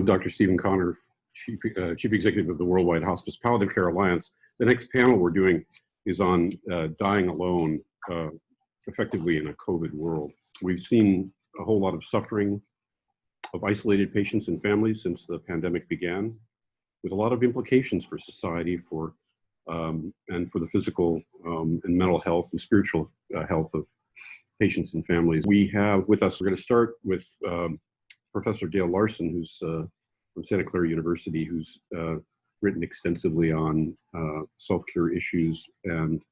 I'm Dr. Stephen Connor, Chief Executive of the Worldwide Hospice Palliative Care Alliance. The next panel we're doing is on dying alone, effectively in a COVID world. We've seen a whole lot of suffering of isolated patients and families since the pandemic began, with a lot of implications for society, and for the physical and mental health and spiritual health of patients and families. We have with us, we're going to start with Professor Dale Larson, who's from Santa Clara University, who's written extensively on self-care issues and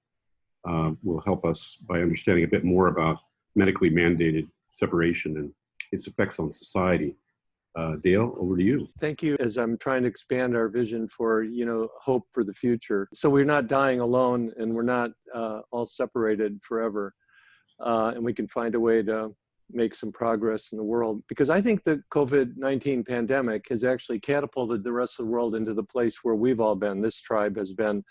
will help us by understanding a bit more about medically mandated separation and its effects on society. Dale, over to you. Thank you. As I'm trying to expand our vision for, hope for the future. So we're not dying alone, and we're not all separated forever. And we can find a way to make some progress in the world. Because I think the COVID-19 pandemic has actually catapulted the rest of the world into the place where we've all been, this tribe has been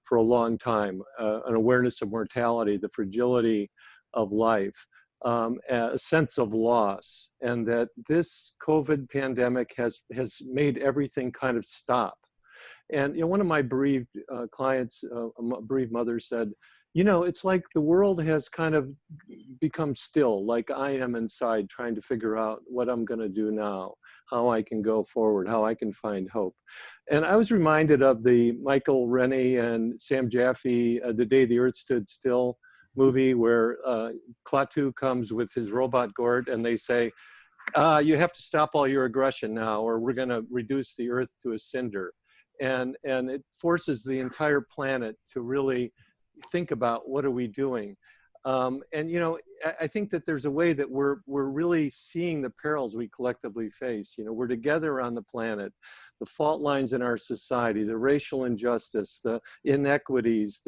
for a long time, an awareness of mortality, the fragility of life, a sense of loss, and that this COVID pandemic has made everything kind of stop. And one of my bereaved clients, a bereaved mother, said, it's like the world has kind of become still, like I am inside trying to figure out what I'm going to do now, how I can go forward, how I can find hope. And I was reminded of the Michael Rennie and Sam Jaffe, The Day the Earth Stood Still movie, where Klaatu comes with his robot gourd and they say, you have to stop all your aggression now, or we're going to reduce the earth to a cinder. And it forces the entire planet to really think about what are we doing. I think that there's a way that we're really seeing the perils we collectively face. We're together on the planet. The fault lines in our society, the racial injustice, the inequities,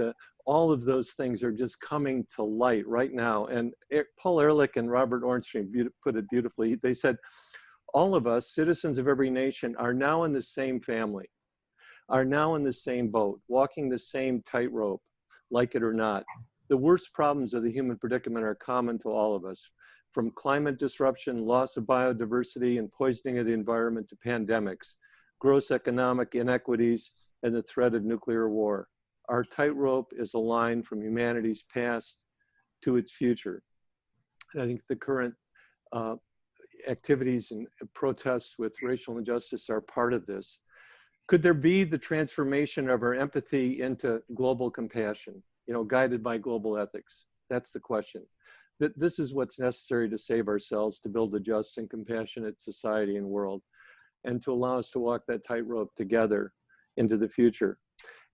all of those things are just coming to light right now. And Paul Ehrlich and Robert Ornstein put it beautifully. They said, all of us, citizens of every nation, are now in the same family, are now in the same boat, walking the same tightrope, like it or not. The worst problems of the human predicament are common to all of us, from climate disruption, loss of biodiversity, and poisoning of the environment to pandemics, gross economic inequities, and the threat of nuclear war. Our tightrope is a line from humanity's past to its future. And I think the current activities and protests with racial injustice are part of this. Could there be the transformation of our empathy into global compassion, guided by global ethics? That's the question. This is what's necessary to save ourselves, to build a just and compassionate society and world, and to allow us to walk that tightrope together into the future.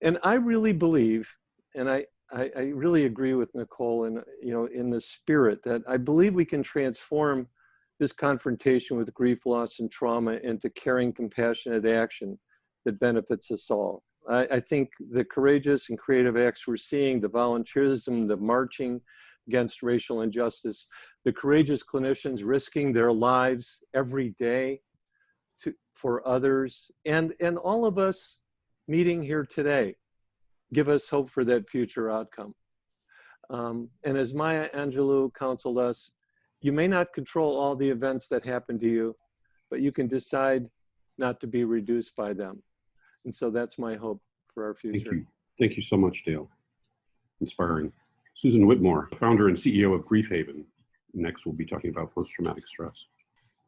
And I really believe, and I really agree with Nicole in the spirit that I believe we can transform this confrontation with grief, loss, and trauma into caring, compassionate action that benefits us all. I think the courageous and creative acts we're seeing, the volunteerism, the marching against racial injustice, the courageous clinicians risking their lives every day for others, and all of us meeting here today give us hope for that future outcome. And as Maya Angelou counseled us, you may not control all the events that happen to you, but you can decide not to be reduced by them. And so that's my hope for our future. Thank you. Thank you so much, Dale. Inspiring. Susan Whitmore, founder and CEO of Grief Haven. Next, we'll be talking about post-traumatic stress.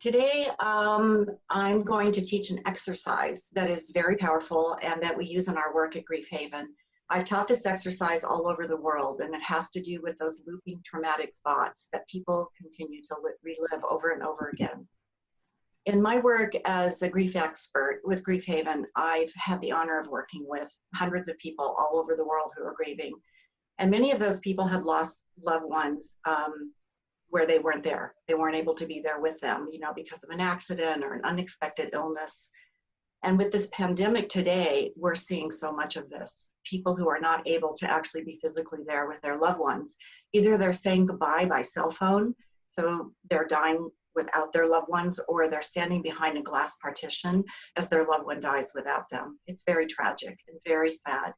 Today, I'm going to teach an exercise that is very powerful and that we use in our work at Grief Haven. I've taught this exercise all over the world, and it has to do with those looping traumatic thoughts that people continue to relive over and over again. In my work as a grief expert with Grief Haven, I've had the honor of working with hundreds of people all over the world who are grieving. And many of those people have lost loved ones where they weren't there. They weren't able to be there with them, because of an accident or an unexpected illness. And with this pandemic today, we're seeing so much of this. People who are not able to actually be physically there with their loved ones. Either they're saying goodbye by cell phone, so they're dying without their loved ones, or they're standing behind a glass partition as their loved one dies without them. It's very tragic and very sad.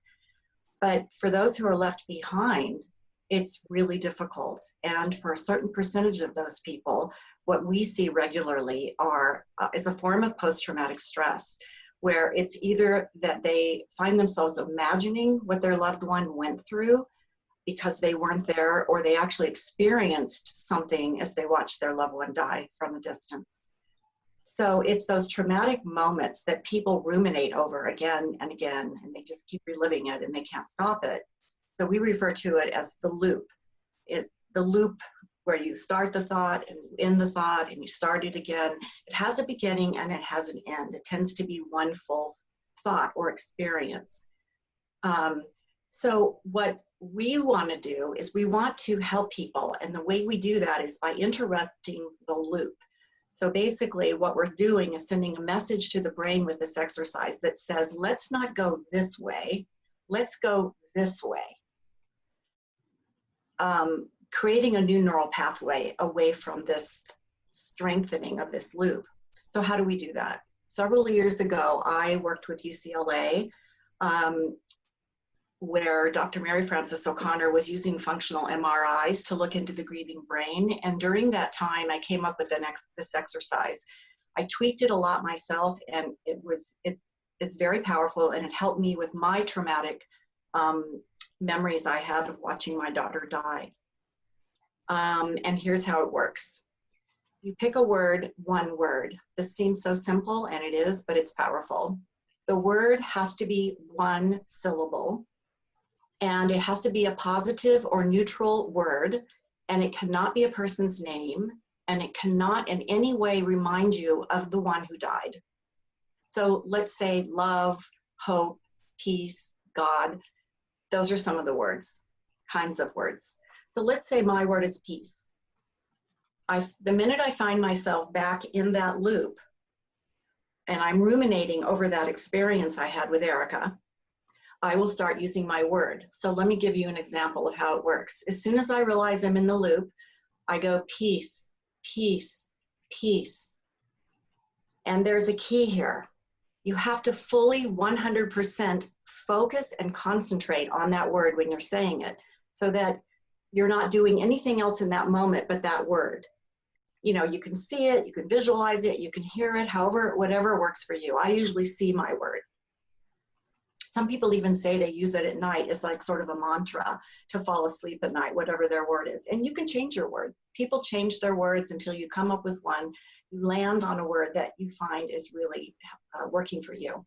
But for those who are left behind, it's really difficult. And for a certain percentage of those people, what we see regularly is a form of post-traumatic stress, where it's either that they find themselves imagining what their loved one went through because they weren't there, or they actually experienced something as they watched their loved one die from a distance. So it's those traumatic moments that people ruminate over again and again, and they just keep reliving it and they can't stop it. So we refer to it as the loop. The loop where you start the thought and you end the thought and you start it again. It has a beginning and it has an end. It tends to be one full thought or experience. So what we want to do is we want to help people. And the way we do that is by interrupting the loop. So basically what we're doing is sending a message to the brain with this exercise that says, let's not go this way, let's go this way. Creating a new neural pathway away from this strengthening of this loop. So how do we do that? Several years ago, I worked with UCLA, where Dr. Mary Frances O'Connor was using functional MRIs to look into the grieving brain. And during that time, I came up with this exercise. I tweaked it a lot myself, and it is very powerful, and it helped me with my traumatic memories I had of watching my daughter die. And here's how it works. You pick a word, one word. This seems so simple, and it is, but it's powerful. The word has to be one syllable, and it has to be a positive or neutral word, and it cannot be a person's name, and it cannot in any way remind you of the one who died. So let's say love, hope, peace, God. Those are some of the kinds of words. So let's say my word is peace. The minute I find myself back in that loop and I'm ruminating over that experience I had with Erica, I will start using my word. So let me give you an example of how it works. As soon as I realize I'm in the loop, I go peace, peace, peace. And there's a key here. You have to fully 100% focus and concentrate on that word when you're saying it, so that you're not doing anything else in that moment but that word. You know, you can see it, you can visualize it, you can hear it, however, whatever works for you. I usually see my word. Some people even say they use it at night as like sort of a mantra to fall asleep at night, whatever their word is. And you can change your word. People change their words until you come up with one. You land on a word that you find is really working for you.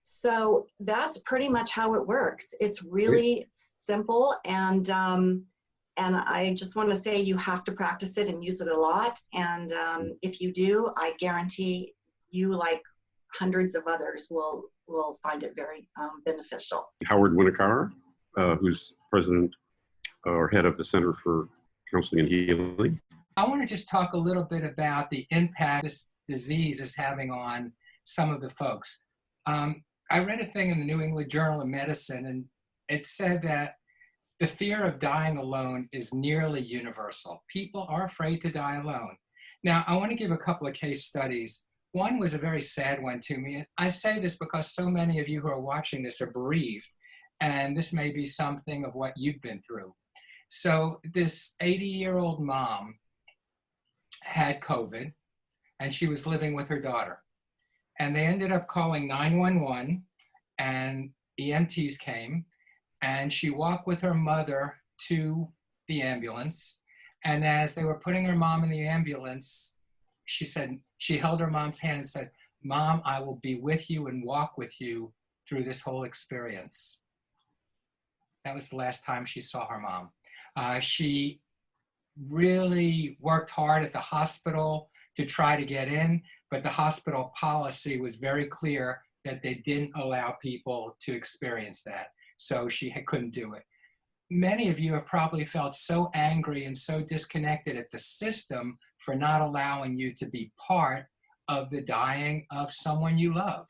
So that's pretty much how it works. It's really simple, and I just want to say you have to practice it and use it a lot. And if you do, I guarantee you, like hundreds of others, will find it very beneficial. Howard Winokuer, who's president or head of the Center for Counseling and Healing. I want to just talk a little bit about the impact this disease is having on some of the folks. I read a thing in the New England Journal of Medicine, and it said that the fear of dying alone is nearly universal. People are afraid to die alone. Now, I want to give a couple of case studies. One was a very sad one to me. And I say this because so many of you who are watching this are bereaved, and this may be something of what you've been through. So this 80-year-old mom had COVID, and she was living with her daughter. And they ended up calling 911, and EMTs came, and she walked with her mother to the ambulance. And as they were putting her mom in the ambulance, she held her mom's hand and said, "Mom, I will be with you and walk with you through this whole experience." That was the last time she saw her mom. She really worked hard at the hospital to try to get in, but the hospital policy was very clear that they didn't allow people to experience that. So she couldn't do it. Many of you have probably felt so angry and so disconnected at the system for not allowing you to be part of the dying of someone you love.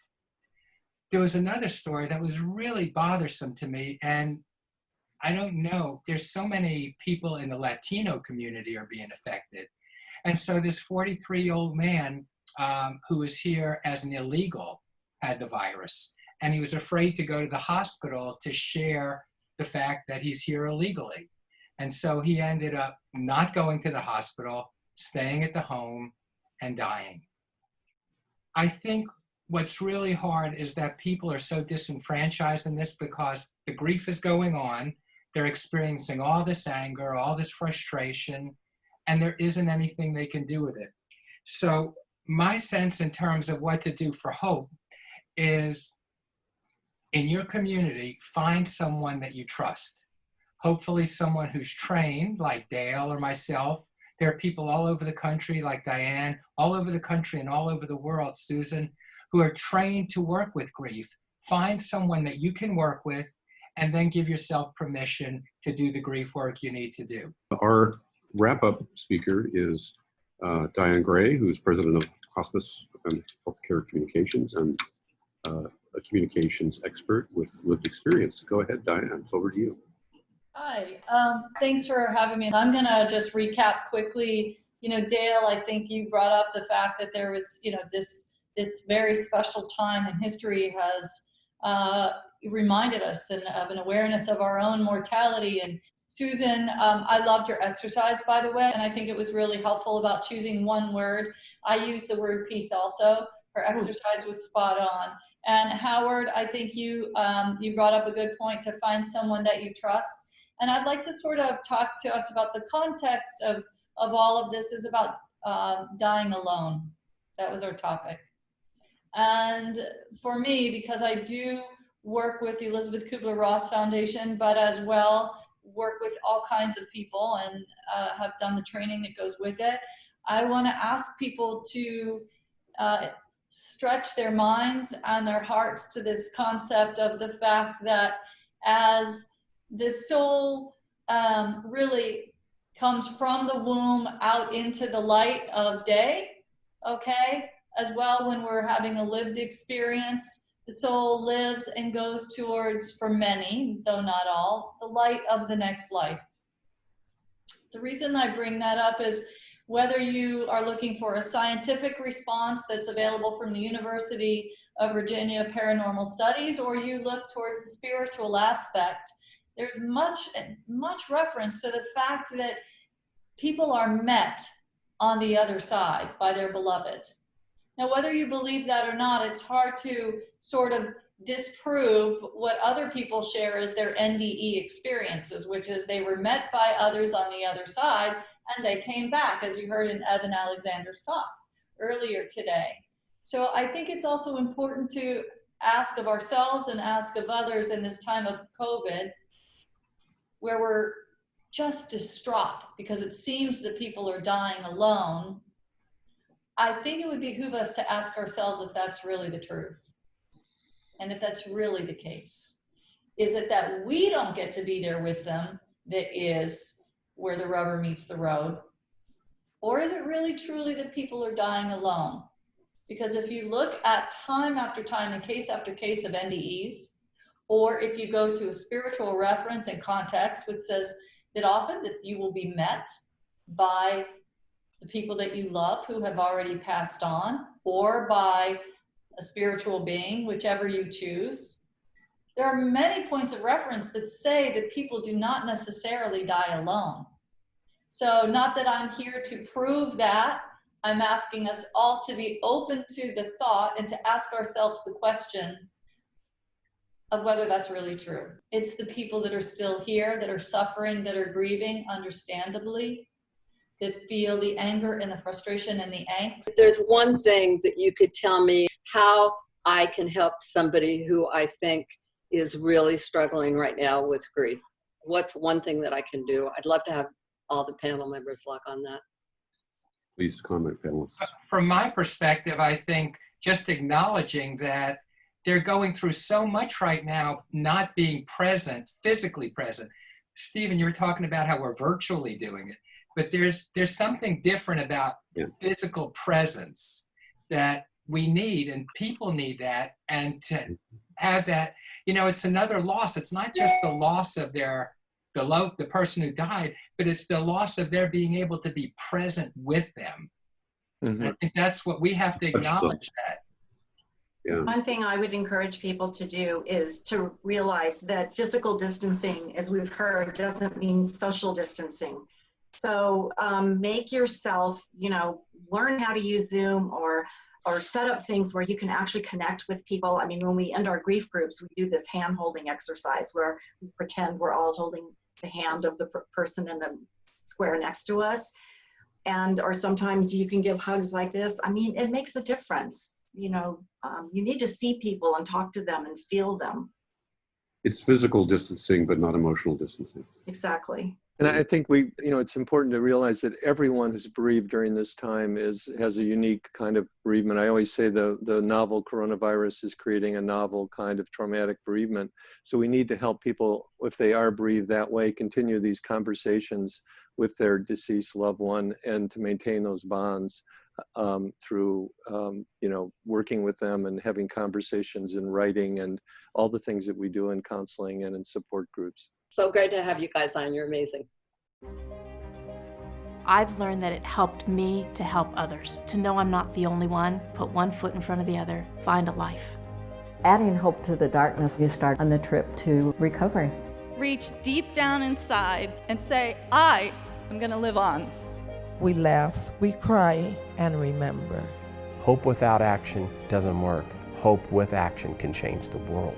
There was another story that was really bothersome to me, and I don't know, there's so many people in the Latino community are being affected. And so this 43-year-old man who was here as an illegal had the virus, and he was afraid to go to the hospital to share the fact that he's here illegally. And so he ended up not going to the hospital, staying at the home, and dying. I think what's really hard is that people are so disenfranchised in this because the grief is going on. They're experiencing all this anger, all this frustration, and there isn't anything they can do with it. So my sense in terms of what to do for hope is, in your community, find someone that you trust. Hopefully someone who's trained, like Dale or myself. There are people all over the country, like Dianne, all over the country and all over the world, Susan, who are trained to work with grief. Find someone that you can work with, and then give yourself permission to do the grief work you need to do. Our wrap-up speaker is Dianne Gray, who's president of Hospice and Healthcare Communications and a communications expert with lived experience. Go ahead, Dianne, it's over to you. Hi, thanks for having me. I'm gonna just recap quickly. You know, Dale, I think you brought up the fact that there was, you know, this very special time in history has reminded us of an awareness of our own mortality. And Susan, I loved your exercise, by the way, and I think it was really helpful about choosing one word. I used the word peace also. Her exercise was spot on. And Howard, I think you brought up a good point to find someone that you trust. And I'd like to sort of talk to us about the context of all of this is about dying alone. That was our topic. And for me, because I do work with the Elizabeth Kubler-Ross Foundation, but as well work with all kinds of people and have done the training that goes with it, I want to ask people to stretch their minds and their hearts to this concept of the fact that as the soul really comes from the womb out into the light of day, okay? As well, when we're having a lived experience, the soul lives and goes towards, for many, though not all, the light of the next life. The reason I bring that up is whether you are looking for a scientific response that's available from the University of Virginia Paranormal Studies, or you look towards the spiritual aspect, there's much reference to the fact that people are met on the other side by their beloved. Now, whether you believe that or not, it's hard to sort of disprove what other people share as their NDE experiences, which is they were met by others on the other side and they came back, as you heard in Evan Alexander's talk earlier today. So I think it's also important to ask of ourselves and ask of others in this time of COVID, where we're just distraught because it seems that people are dying alone. I think it would behoove us to ask ourselves if that's really the truth. And if that's really the case. Is it that we don't get to be there with them that is where the rubber meets the road? Or is it really truly that people are dying alone? Because if you look at time after time and case after case of NDEs, or if you go to a spiritual reference and context, which says that often that you will be met by the people that you love who have already passed on, or by a spiritual being, whichever you choose. There are many points of reference that say that people do not necessarily die alone. So not that I'm here to prove that, I'm asking us all to be open to the thought and to ask ourselves the question of whether that's really true. It's the people that are still here, that are suffering, that are grieving, understandably, that feel the anger and the frustration and the angst. If there's one thing that you could tell me how I can help somebody who I think is really struggling right now with grief, what's one thing that I can do? I'd love to have all the panel members lock on that. Please comment, panelists. From my perspective, I think just acknowledging that they're going through so much right now, not being present, physically present. Stephen, you were talking about how we're virtually doing it, but there's something different about physical presence that we need, and people need that, and to have that, you know, it's another loss. It's not just the loss of the person who died, but it's the loss of their being able to be present with them. Mm-hmm. I think that's what we have to acknowledge, that. Yeah. One thing I would encourage people to do is to realize that physical distancing, as we've heard, doesn't mean social distancing. So make yourself, learn how to use Zoom or set up things where you can actually connect with people. I mean, when we end our grief groups, we do this hand holding exercise where we pretend we're all holding the hand of the person in the square next to us. Or sometimes you can give hugs like this. I mean, it makes a difference. You need to see people and talk to them and feel them. It's physical distancing, but not emotional distancing. Exactly. And I think it's important to realize that everyone who's bereaved during this time has a unique kind of bereavement. I always say the novel coronavirus is creating a novel kind of traumatic bereavement. So we need to help people, if they are bereaved that way, continue these conversations with their deceased loved one and to maintain those bonds through, working with them and having conversations and writing and all the things that we do in counseling and in support groups. So great to have you guys on. You're amazing. I've learned that it helped me to help others, to know I'm not the only one, put one foot in front of the other, find a life. Adding hope to the darkness, you start on the trip to recovery. Reach deep down inside and say, I am going to live on. We laugh, we cry, and remember. Hope without action doesn't work. Hope with action can change the world.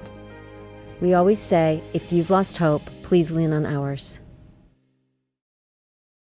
We always say, if you've lost hope, please lean on ours.